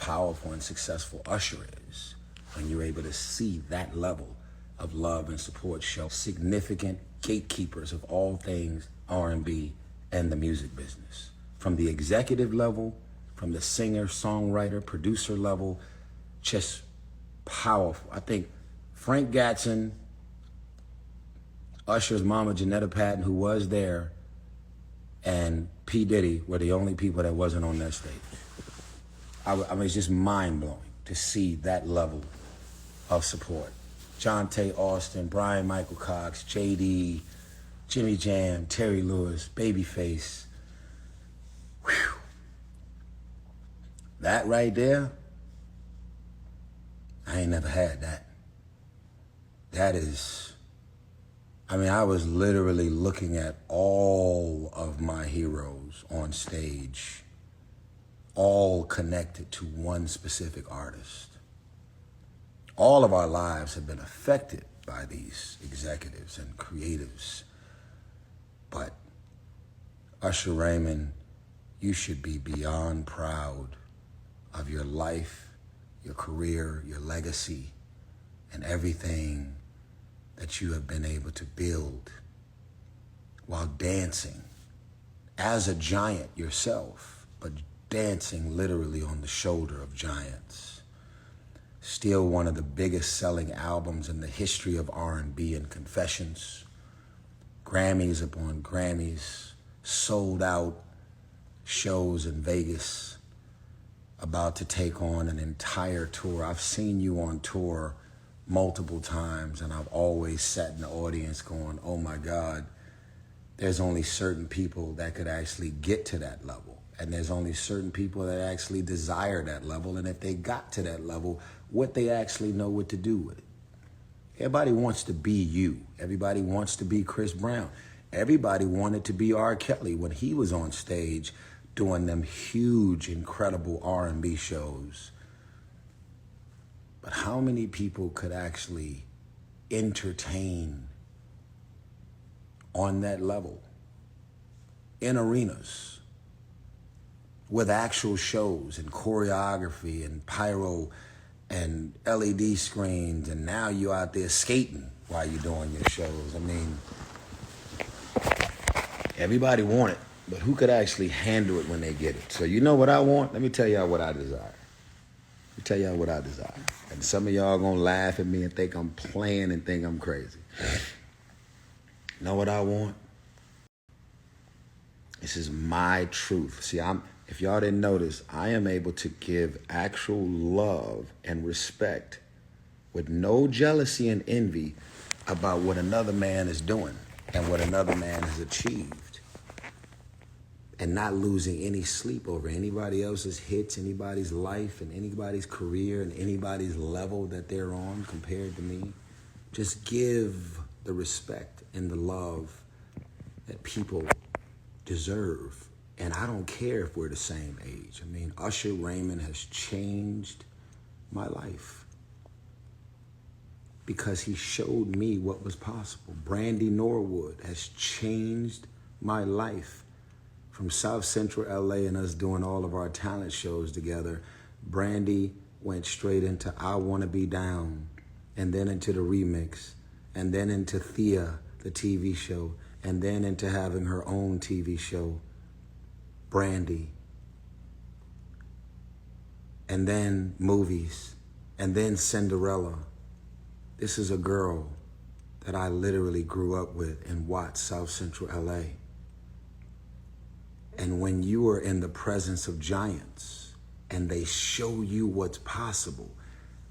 powerful and successful Usher is when you're able to see that level of love and support show significant gatekeepers of all things R&B and the music business. From the executive level, from the singer, songwriter, producer level, just powerful. I think Frank Gatson, Usher's mama, Janetta Patton, who was there, and P. Diddy were the only people that wasn't on that stage. I mean, it's just mind-blowing to see that level of support. Jonte Austin, Brian Michael Cox, J.D., Jimmy Jam, Terry Lewis, Babyface. Whew. That right there, I ain't never had that. That is, I mean, I was literally looking at all of my heroes on stage, all connected to one specific artist. All of our lives have been affected by these executives and creatives. But Usher Raymond, you should be beyond proud of your life, your career, your legacy, and everything that you have been able to build while dancing as a giant yourself, but dancing literally on the shoulder of giants. Still one of the biggest selling albums in the history of R&B and Confessions. Grammys upon Grammys, sold out shows in Vegas, about to take on an entire tour. I've seen you on tour multiple times, and I've always sat in the audience going, oh my God, there's only certain people that could actually get to that level. And there's only certain people that actually desire that level. And if they got to that level, what they actually know what to do with it. Everybody wants to be you. Everybody wants to be Chris Brown. Everybody wanted to be R. Kelly when he was on stage doing them huge, incredible R&B shows. But how many people could actually entertain on that level in arenas with actual shows and choreography and pyro and LED screens, and now you're out there skating while you're doing your shows? I mean, everybody want it, but who could actually handle it when they get it? So you know what I want? Let me tell y'all what I desire. And some of y'all gonna laugh at me and think I'm playing and think I'm crazy. You know what I want? This is my truth. See, if y'all didn't notice, I am able to give actual love and respect with no jealousy and envy about what another man is doing and what another man has achieved, and not losing any sleep over anybody else's hits, anybody's life, and anybody's career, and anybody's level that they're on compared to me. Just give the respect and the love that people deserve. And I don't care if we're the same age. I mean, Usher Raymond has changed my life because he showed me what was possible. Brandy Norwood has changed my life. From South Central LA and us doing all of our talent shows together, Brandy went straight into I Wanna Be Down, and then into the remix, and then into Thea, the TV show, and then into having her own TV show, Brandy, and then movies, and then Cinderella. This is a girl that I literally grew up with in Watts, South Central LA. And when you are in the presence of giants and they show you what's possible,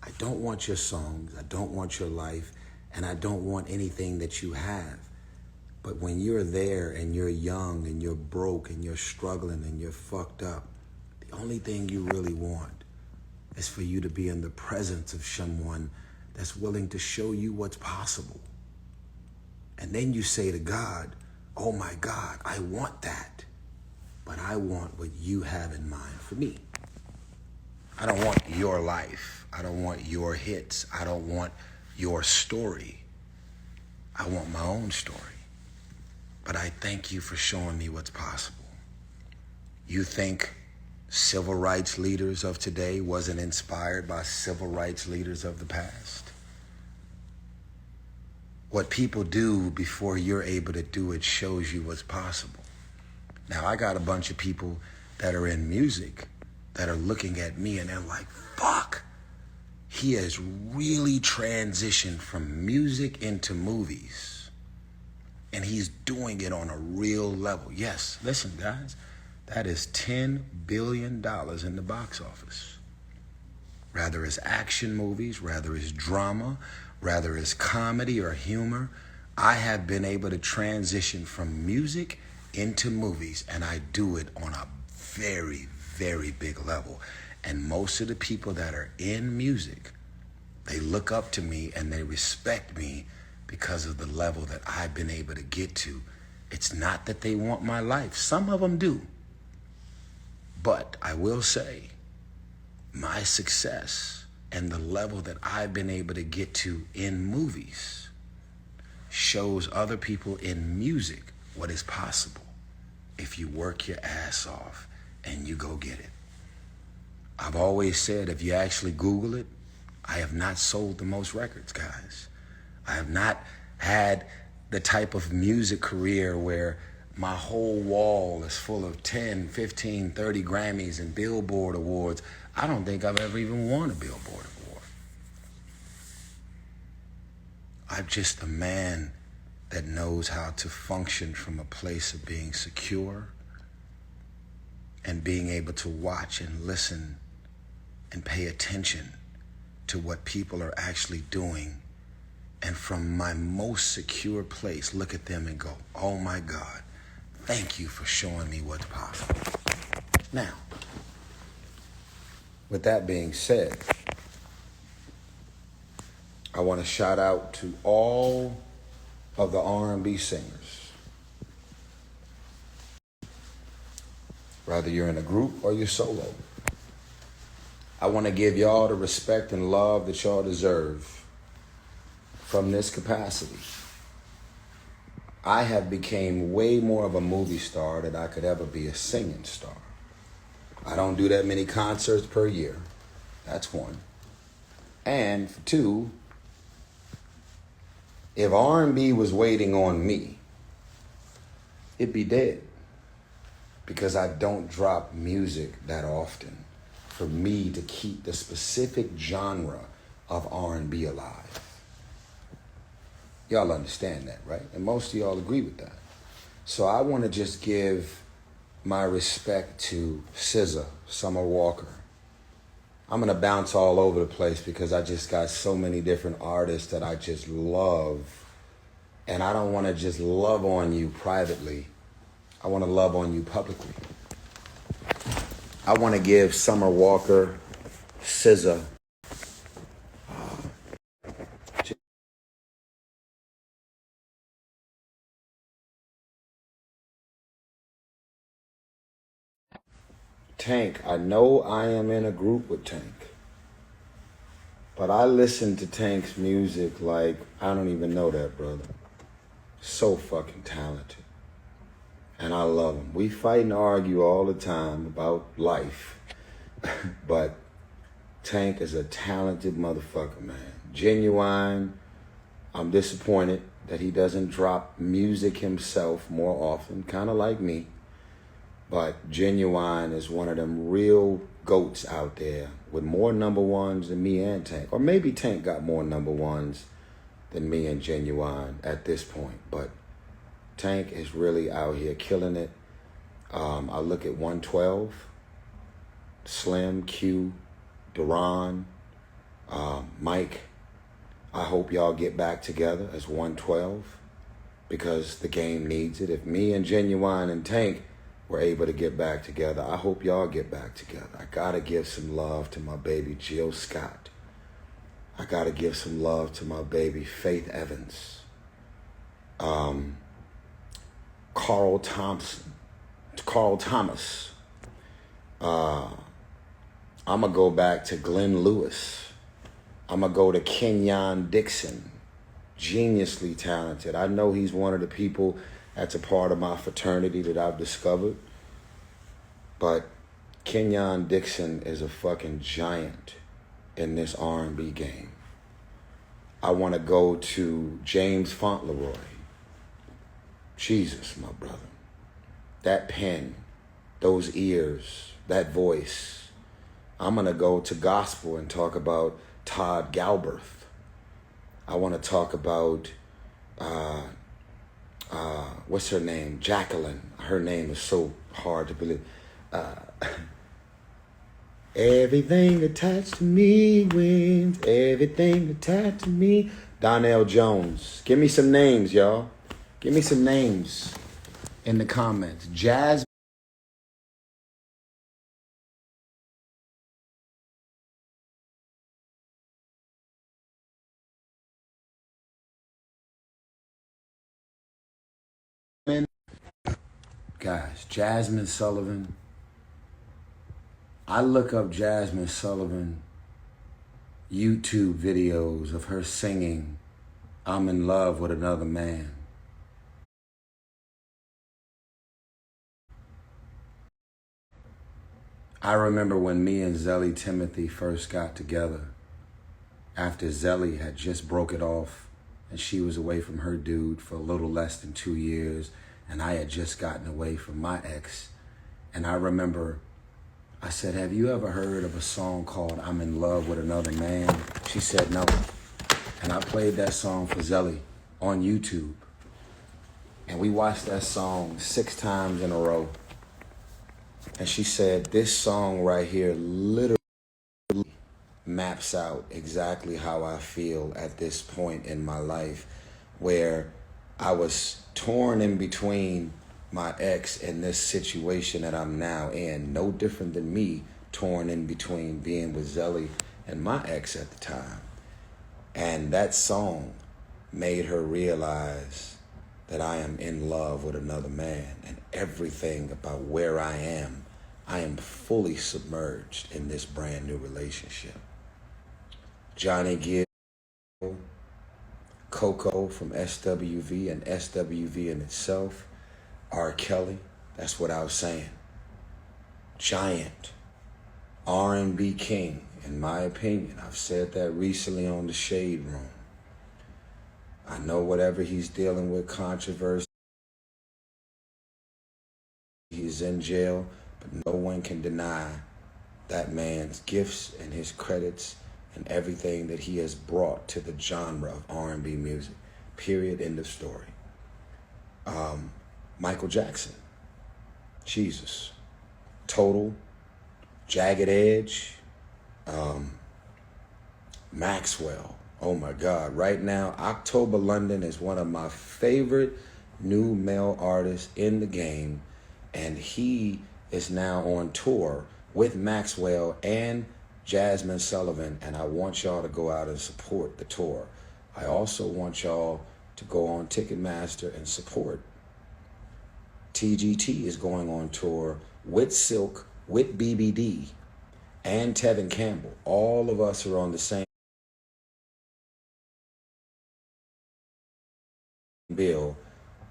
I don't want your songs, I don't want your life, and I don't want anything that you have. But when you're there and you're young and you're broke and you're struggling and you're fucked up, the only thing you really want is for you to be in the presence of someone that's willing to show you what's possible. And then you say to God, oh my God, I want that. But I want what you have in mind for me. I don't want your life. I don't want your hits. I don't want your story. I want my own story. But I thank you for showing me what's possible. You think civil rights leaders of today wasn't inspired by civil rights leaders of the past. What people do before you're able to do it shows you what's possible. Now, I got a bunch of people that are in music that are looking at me and they're like, fuck, he has really transitioned from music into movies. And he's doing it on a real level. Yes, listen, guys, that is $10 billion in the box office. Rather it's action movies, rather it's drama, rather it's comedy or humor, I have been able to transition from music into movies, and I do it on a very, very big level. And most of the people that are in music, they look up to me and they respect me because of the level that I've been able to get to. It's not that they want my life. Some of them do. But I will say, my success and the level that I've been able to get to in movies shows other people in music what is possible if you work your ass off and you go get it. I've always said, if you actually Google it, I have not sold the most records, guys. I have not had the type of music career where my whole wall is full of 10, 15, 30 Grammys and Billboard awards. I don't think I've ever even won a Billboard award. I'm just a man that knows how to function from a place of being secure and being able to watch and listen and pay attention to what people are actually doing. And from my most secure place, look at them and go, oh my God, thank you for showing me what's possible. Now, with that being said, I want to shout out to all of the R&B singers. Whether you're in a group or you're solo, I want to give y'all the respect and love that y'all deserve from this capacity. I have became way more of a movie star than I could ever be a singing star. I don't do that many concerts per year. That's one. And for two, if R&B was waiting on me, it'd be dead. Because I don't drop music that often for me to keep the specific genre of R&B alive. Y'all understand that, right? And most of y'all agree with that. So I want to just give my respect to SZA, Summer Walker. I'm going to bounce all over the place because I just got so many different artists that I just love. And I don't want to just love on you privately. I want to love on you publicly. I want to give Summer Walker, SZA, Tank. I know I am in a group with Tank, but I listen to Tank's music like I don't even know that brother. So fucking talented. And I love him. We fight and argue all the time about life, but Tank is a talented motherfucker, man. Genuine. I'm disappointed that he doesn't drop music himself more often, kind of like me. But Genuine is one of them real goats out there with more number ones than me and Tank. Or maybe Tank got more number ones than me and Genuine at this point. But Tank is really out here killing it. I look at 112, Slim, Q, Duran, Mike. I hope y'all get back together as 112 because the game needs it. If me and Genuine and Tank were able to get back together, I hope y'all get back together. I gotta give some love to my baby Jill Scott. I gotta give some love to my baby Faith Evans. Carl Thomas. I'm gonna go back to Glenn Lewis. I'm gonna go to Kenyon Dixon. Geniusly talented. I know he's one of the people that's a part of my fraternity that I've discovered. But Kenyon Dixon is a fucking giant in this R&B game. I want to go to James Fauntleroy. Jesus, my brother. That pen, those ears, that voice. I'm going to go to gospel and talk about Todd Galbraith. I want to talk about, what's her name? Jacqueline. Her name is so hard to believe. Everything attached to me wins. Everything attached to me. Donnell Jones. Give me some names, y'all. Give me some names in the comments. Jazz. Guys, Jasmine Sullivan. I look up Jasmine Sullivan YouTube videos of her singing I'm in Love with Another Man. I remember when me and Zelly Timothy first got together, after Zelly had just broke it off and she was away from her dude for a little less than 2 years, and I had just gotten away from my ex. And I remember I said, have you ever heard of a song called I'm in Love with Another Man? She said no. And I played that song for Zelly on YouTube. And we watched that song 6 times in a row. And she said, this song right here literally maps out exactly how I feel at this point in my life, where I was torn in between my ex and this situation that I'm now in. No different than me torn in between being with Zelly and my ex at the time. And that song made her realize that I am in love with another man, and everything about where I am fully submerged in this brand new relationship. Johnny Gill, Coco from SWV and SWV in itself, R. Kelly, that's what I was saying. Giant, R&B king, in my opinion. I've said that recently on the Shade Room. I know whatever he's dealing with, controversy, he's in jail, but no one can deny that man's gifts and his credits and everything that he has brought to the genre of R&B music. Period. End of story. Michael Jackson. Jesus. Total. Jagged Edge. Maxwell. Oh my God. Right now, October London is one of my favorite new male artists in the game. And he is now on tour with Maxwell and Jasmine Sullivan. And I want y'all to go out and support the tour. I also want y'all to go on Ticketmaster and support. TGT is going on tour with Silk, with BBD, and Tevin Campbell. All of us are on the same bill.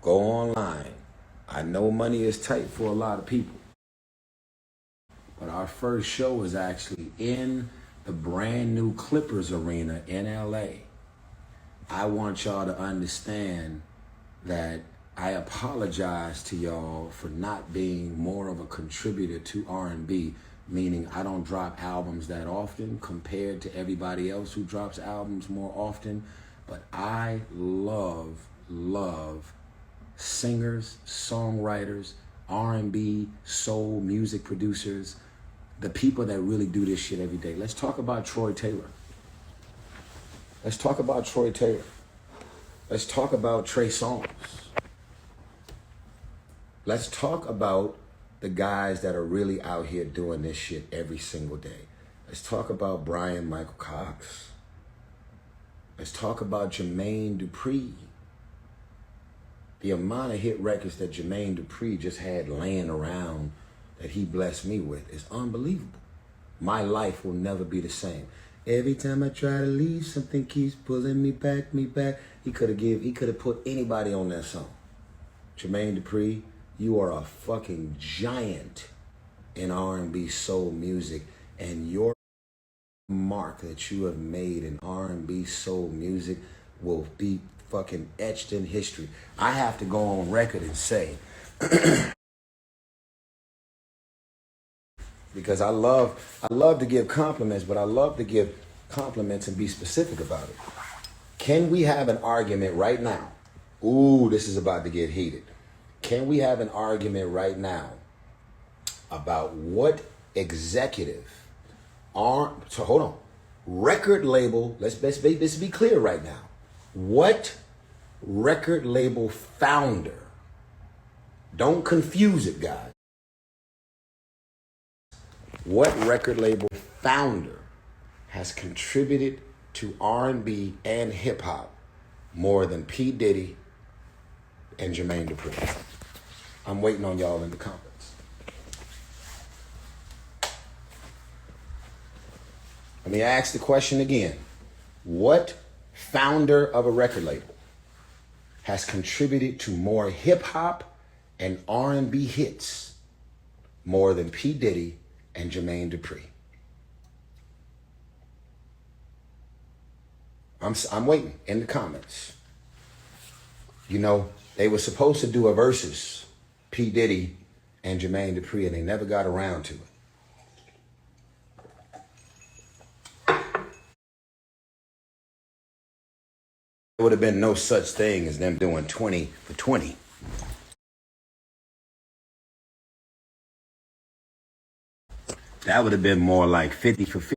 Go online. I know money is tight for a lot of people, but our first show is actually in the brand new Clippers Arena in LA. I want y'all to understand that I apologize to y'all for not being more of a contributor to R&B, meaning I don't drop albums that often compared to everybody else who drops albums more often. But I love singers, songwriters, R&B, soul music producers, the people that really do this shit every day. Let's talk about Troy Taylor. Let's talk about Troy Taylor. Let's talk about Trey Songz. Let's talk about the guys that are really out here doing this shit every single day. Let's talk about Brian Michael Cox. Let's talk about Jermaine Dupri. The amount of hit records that Jermaine Dupri just had laying around that he blessed me with is unbelievable. My life will never be the same. Every time I try to leave, something keeps pulling me back. He could have put anybody on that song. Jermaine Dupri, you are a fucking giant in R&B soul music, and your mark that you have made in R&B soul music will be fucking etched in history. I have to go on record and say, because I love to give compliments, but I love to give compliments and be specific about it. Can we have an argument right now? Ooh, this is about to get heated. Can we have an argument right now about what executive so hold on, record label, let's be clear right now. What record label founder, don't confuse it, guys. What record label founder has contributed to R&B and hip hop more than P. Diddy and Jhene Aiko? I'm waiting on y'all in the comments. Let me ask the question again. What founder of a record label has contributed to more hip hop and R&B hits more than P. Diddy and Jhene Aiko? I'm waiting in the comments. You know, they were supposed to do a versus, P. Diddy and Jhene Aiko, and they never got around to it. There would have been no such thing as them doing 20 for 20. That would have been more like 50 for 50.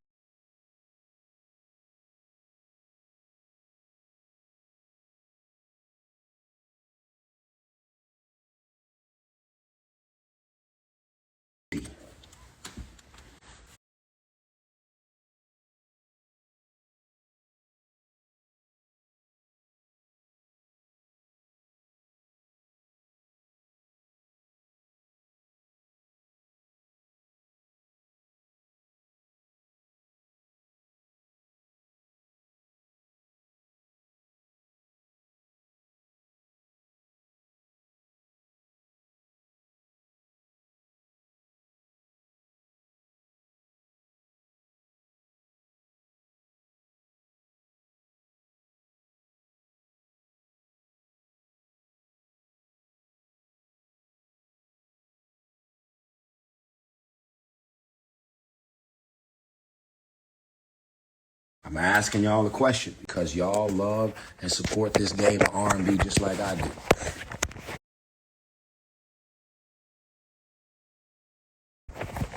I'm asking y'all a question because y'all love and support this game of R&B just like I do.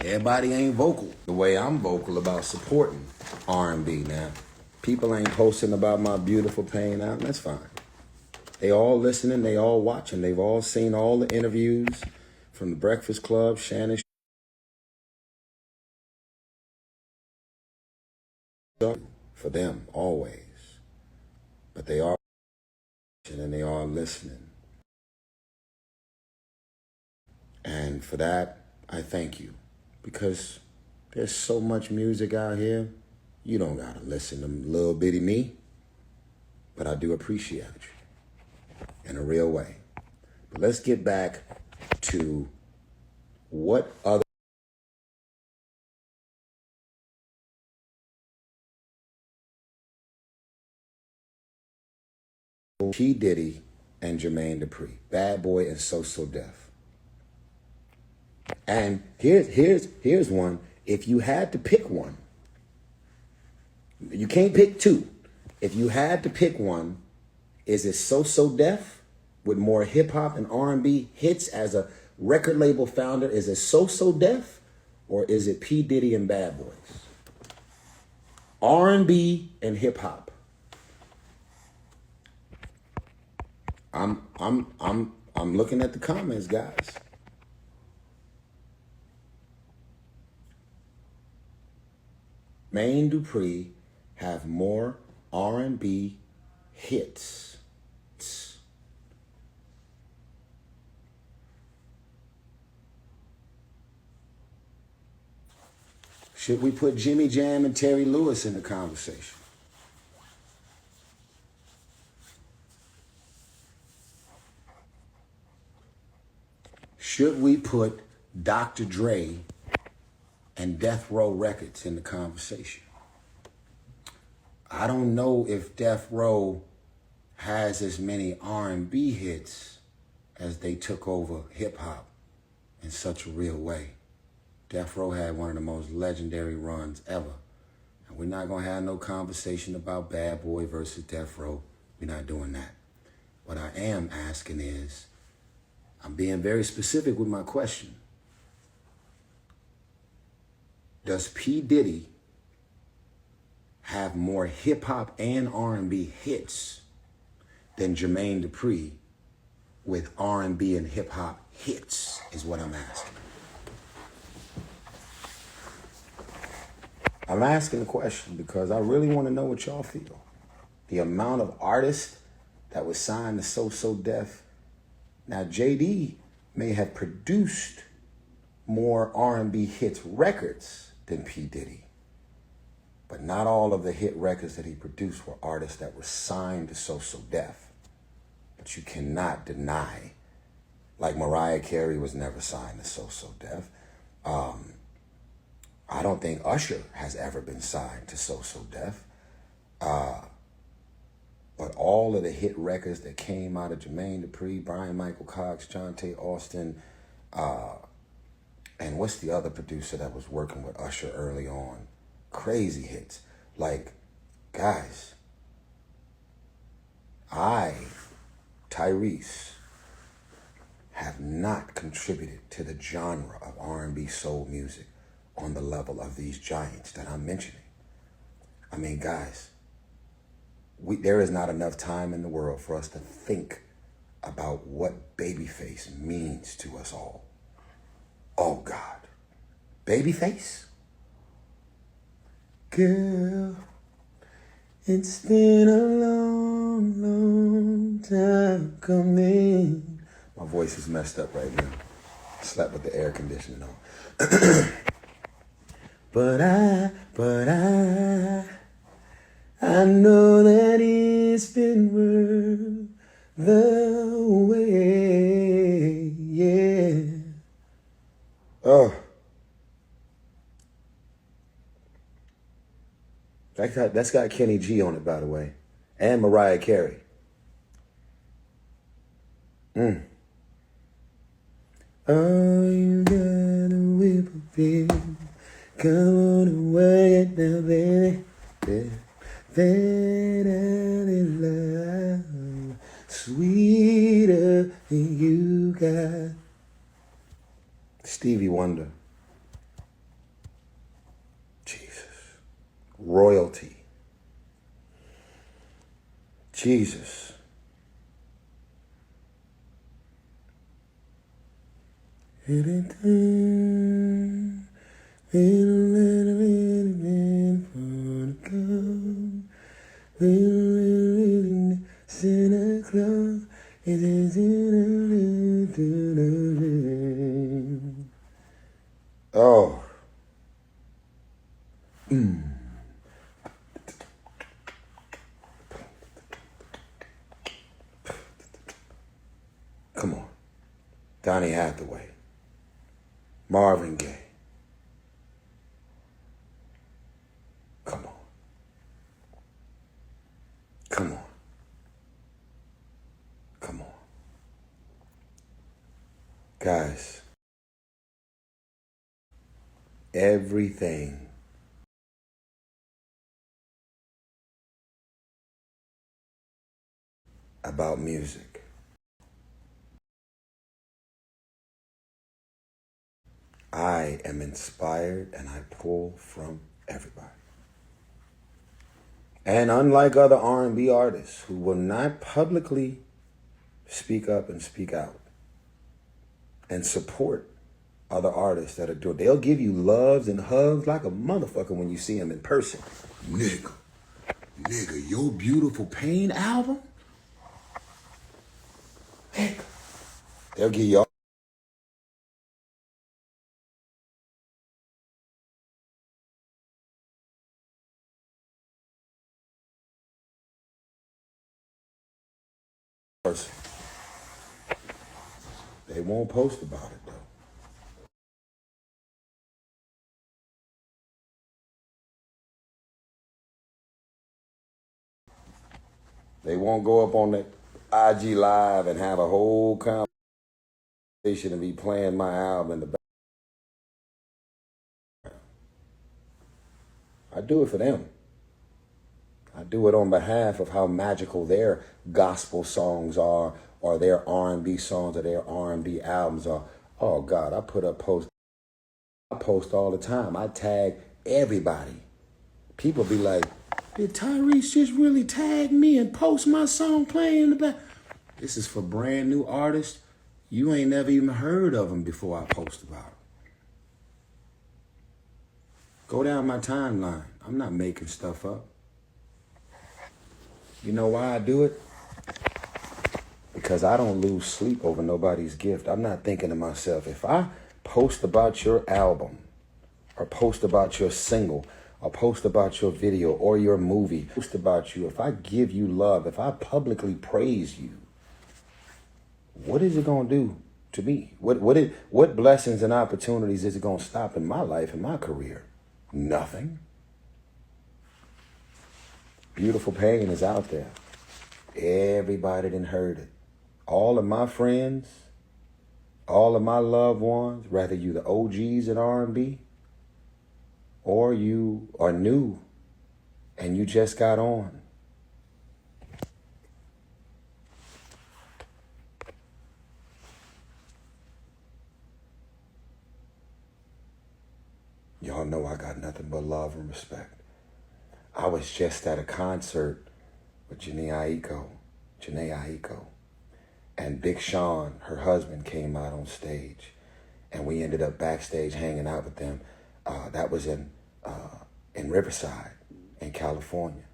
Everybody ain't vocal the way I'm vocal about supporting R&B now. People ain't posting about my beautiful pain out, and that's fine. They all listening, they all watching, they've all seen all the interviews from the Breakfast Club, Shannon for them always. But they are watching and they are listening. And for that, I thank you. Because there's so much music out here, you don't gotta listen to little bitty me. But I do appreciate you in a real way. But let's get back to what other P. Diddy and Jhene Aiko, Bad Boy and So So Def. And here's one. If you had to pick one, you can't pick two. If you had to pick one, is it So So Def with more hip hop and R&B hits as a record label founder? Is it So So Def or is it P. Diddy and Bad Boys? R&B and hip hop. I'm looking at the comments, guys. Maine Dupree have more R&B hits. Should we put Jimmy Jam and Terry Lewis in the conversation? Should we put Dr. Dre and Death Row Records in the conversation. I don't know if Death Row has as many R&B hits as they took over hip hop in such a real way. Death Row had one of the most legendary runs ever. And we're not gonna have no conversation about Bad Boy versus Death Row. We're not doing that. What I am asking is, I'm being very specific with my question. Does P. Diddy have more hip hop and R&B hits than Jermaine Dupri with R&B and hip hop hits, is what I'm asking. I'm asking the question because I really want to know what y'all feel. The amount of artists that was signed to So Def. Now, JD may have produced more R&B hits records than P. Diddy, but not all of the hit records that he produced were artists that were signed to So Def. But you cannot deny, like Mariah Carey was never signed to So Def. I don't think Usher has ever been signed to So Def. But all of the hit records that came out of Jermaine Dupri, Brian Michael Cox, John Tate Austin, and what's the other producer that was working with Usher early on? Crazy hits. Like, guys, Tyrese, have not contributed to the genre of R&B soul music on the level of these giants that I'm mentioning. I mean, guys, there is not enough time in the world for us to think about what Babyface means to us all. Oh, God. Babyface? Girl, it's been a long, long time coming. My voice is messed up right now. I slept with the air conditioning on. But I know that it's been worth the wait, yeah. Oh. That's got Kenny G on it, by the way. And Mariah Carey. Oh, you gotta whip a bit. Come on and work it now, baby. Better than love, sweeter than you got. Stevie Wonder. Jesus. Royalty. Jesus. Anything, Santa Claus is oh. Come on. Donny Hathaway. Marvin Gaye. Come on. Come on. Come on. Guys, everything about music I am inspired and I pull from everybody. And unlike other R&B artists who will not publicly speak up and speak out and support other artists that are doing, they'll give you loves and hugs like a motherfucker when you see them in person. Nigga, your Beautiful Pain album? Nigga. They'll give you all person. They won't post about it though. They won't go up on the IG Live and have a whole conversation and be playing my album in the back. I do it for them. I do it on behalf of how magical their gospel songs are, or their R&B songs, or their R&B albums are. Oh God, I put up posts. I post all the time. I tag everybody. People be like, did Tyrese just really tag me and post my song playing in the back? This is for brand new artists. You ain't never even heard of them before I post about them. Go down my timeline. I'm not making stuff up. You know why I do it? Because I don't lose sleep over nobody's gift. I'm not thinking to myself, if I post about your album, or post about your single, or post about your video or your movie, post about you, if I give you love, if I publicly praise you, what is it going to do to me? What blessings and opportunities is it going to stop in my life and my career? Nothing. Beautiful Pain is out there. Everybody done heard it. All of my friends, all of my loved ones, whether you the OGs in R&B, or you are new and you just got on. Y'all know I got nothing but love and respect. I was just at a concert with Jhene Aiko. And Big Sean, her husband, came out on stage. And we ended up backstage hanging out with them. That was in Riverside, in California.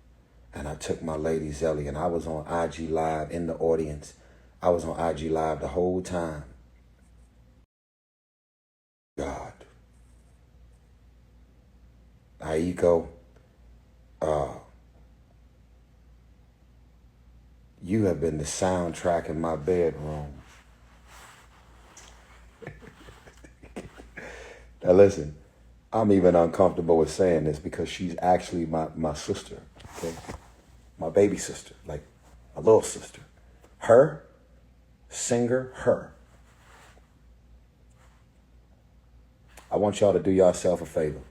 And I took my lady Zelly, and I was on IG Live in the audience. I was on IG Live the whole time. God. Aiko, you have been the soundtrack in my bedroom. Now listen, I'm even uncomfortable with saying this because she's actually my sister, okay? My baby sister, like my little sister. H.E.R, singer H.E.R. I want y'all to do yourself a favor.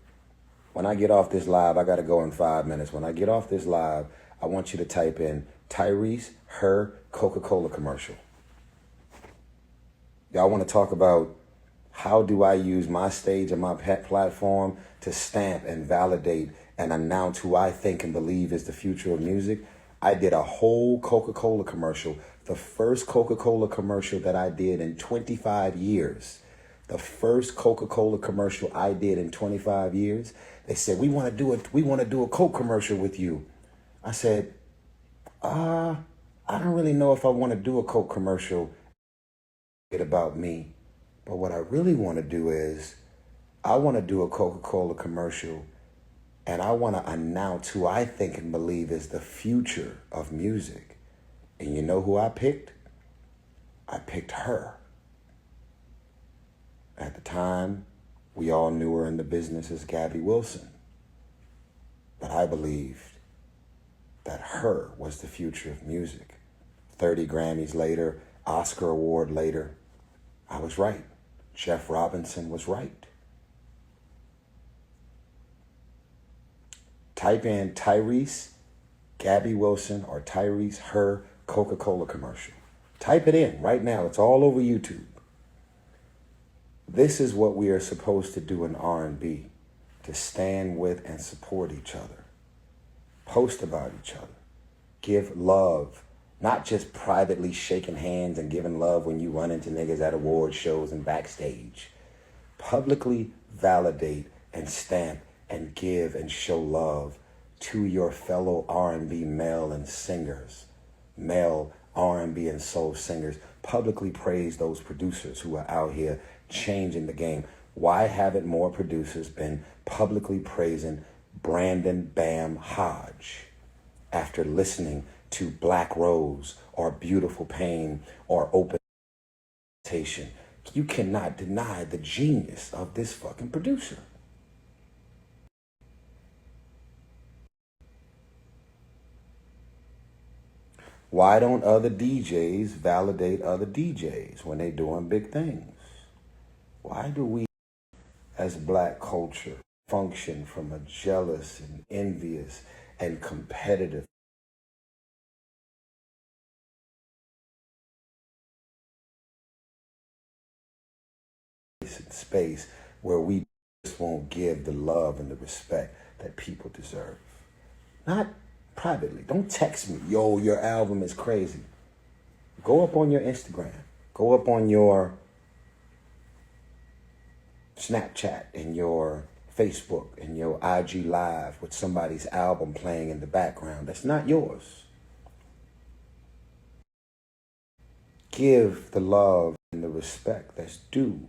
When I get off this live, I got to go in 5 minutes. When I get off this live, I want you to type in Tyrese, H.E.R, Coca-Cola commercial. Y'all want to talk about how do I use my stage and my platform to stamp and validate and announce who I think and believe is the future of music? I did a whole Coca-Cola commercial, the first Coca-Cola commercial that I did in 25 years. The first Coca-Cola commercial I did in 25 years. They said, we want to do a Coke commercial with you. I said, I don't really know if I want to do a Coke commercial about me. But what I really want to do is I want to do a Coca-Cola commercial, and I want to announce who I think and believe is the future of music. And you know who I picked? I picked her. At the time, we all knew her in the business as Gabby Wilson. But I believed that her was the future of music. 30 Grammys later, Oscar award later, I was right. Jeff Robinson was right. Type in Tyrese, Gabby Wilson, or Tyrese, H.E.R, Coca-Cola commercial. Type it in right now. It's all over YouTube. This is what we are supposed to do in R&B, to stand with and support each other. Post about each other. Give love. Not just privately shaking hands and giving love when you run into niggas at award shows and backstage. Publicly validate and stamp and give and show love to your fellow R&B male and singers, male R&B and soul singers. Publicly praise those producers who are out here changing the game. Why haven't more producers been publicly praising Brandon Bam Hodge after listening to Black Rose or Beautiful Pain or Open Invitation? You cannot deny the genius of this fucking producer. Why don't other DJs validate other DJs when they're doing big things? Why do we, as black culture, function from a jealous and envious and competitive space where we just won't give the love and the respect that people deserve? Not privately. Don't text me, yo, your album is crazy. Go up on your Instagram. Go up on your Snapchat and your Facebook and your IG Live with somebody's album playing in the background. That's not yours. Give the love and the respect that's due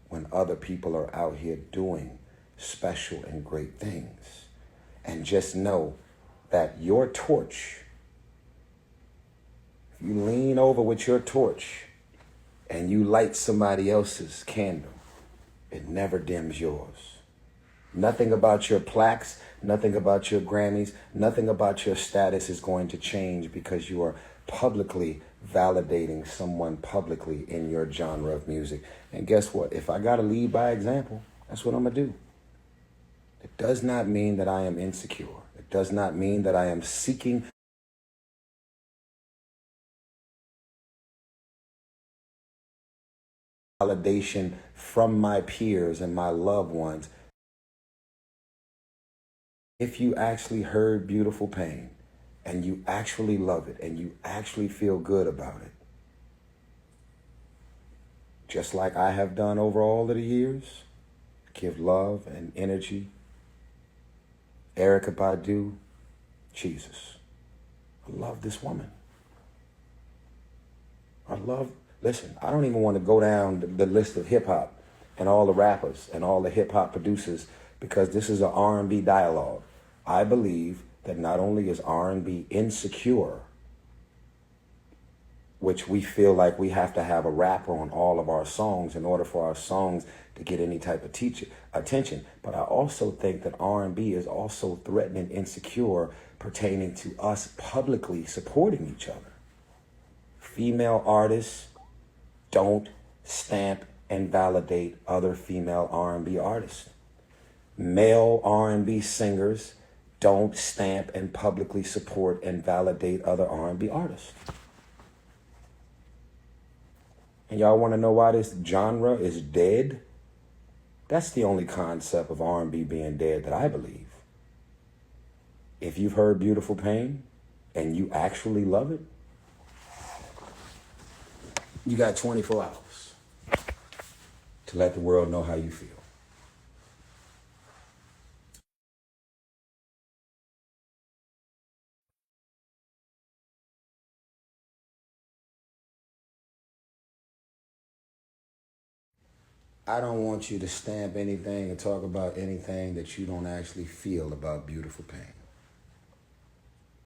when other people are out here doing special and great things. And just know that your torch, if you lean over with your torch and you light somebody else's candle, it never dims yours. Nothing about your plaques, nothing about your Grammys, nothing about your status is going to change because you are publicly validating someone publicly in your genre of music. And guess what? If I got to lead by example, that's what I'm going to do. It does not mean that I am insecure. It does not mean that I am seeking validation from my peers and my loved ones. If you actually heard Beautiful Pain and you actually love it and you actually feel good about it, just like I have done over all of the years, give love and energy. Erykah Badu, Jesus. I love this woman. Listen, I don't even want to go down the list of hip hop and all the rappers and all the hip hop producers because this is an R&B dialogue. I believe that not only is R&B insecure, which we feel like we have to have a rapper on all of our songs in order for our songs to get any type of attention. But I also think that R&B is also threatening and insecure pertaining to us publicly supporting each other. Female artists don't stamp and validate other female R&B artists. Male R&B singers don't stamp and publicly support and validate other R&B artists. And y'all want to know why this genre is dead? That's the only concept of R&B being dead that I believe. If you've heard Beautiful Pain and you actually love it, you got 24 hours to let the world know how you feel. I don't want you to stamp anything and talk about anything that you don't actually feel about Beautiful Pain.